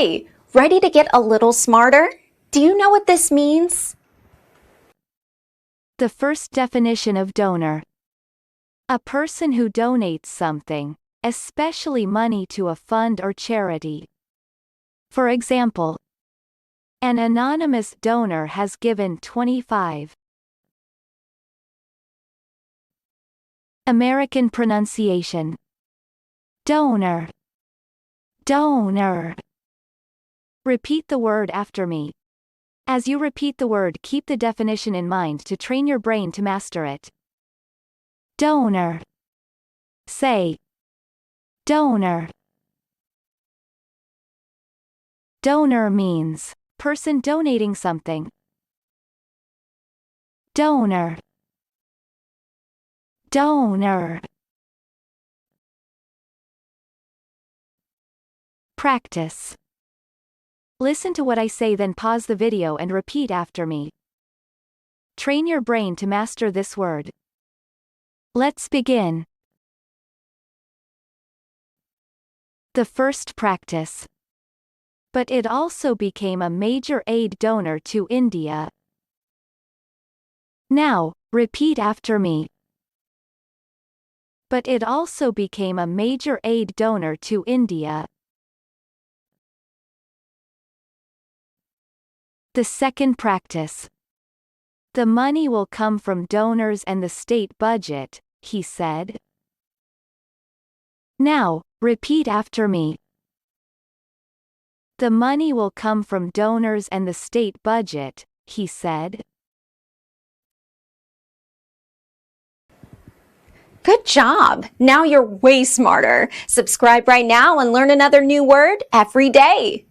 Hi, ready to get a little smarter? Do you know what this means? The first definition of donor. A person who donates something, especially money to a fund or charity. For example, an anonymous donor has given 25. American pronunciation. Donor. Donor. Repeat the word after me. As you repeat the word, keep the definition in mind to train your brain to master it. Donor. Say. Donor. Donor means person donating something. Donor. Donor. Practice. Listen to what I say, then pause the video and repeat after me. Train your brain to master this word. Let's begin. The first practice. But it also became a major aid donor to India. Now, repeat after me. But it also became a major aid donor to India. The second practice. The money will come from donors and the state budget, he said. Now, repeat after me. The money will come from donors and the state budget, he said. Good job! Now you're way smarter. Subscribe right now and learn another new word every day.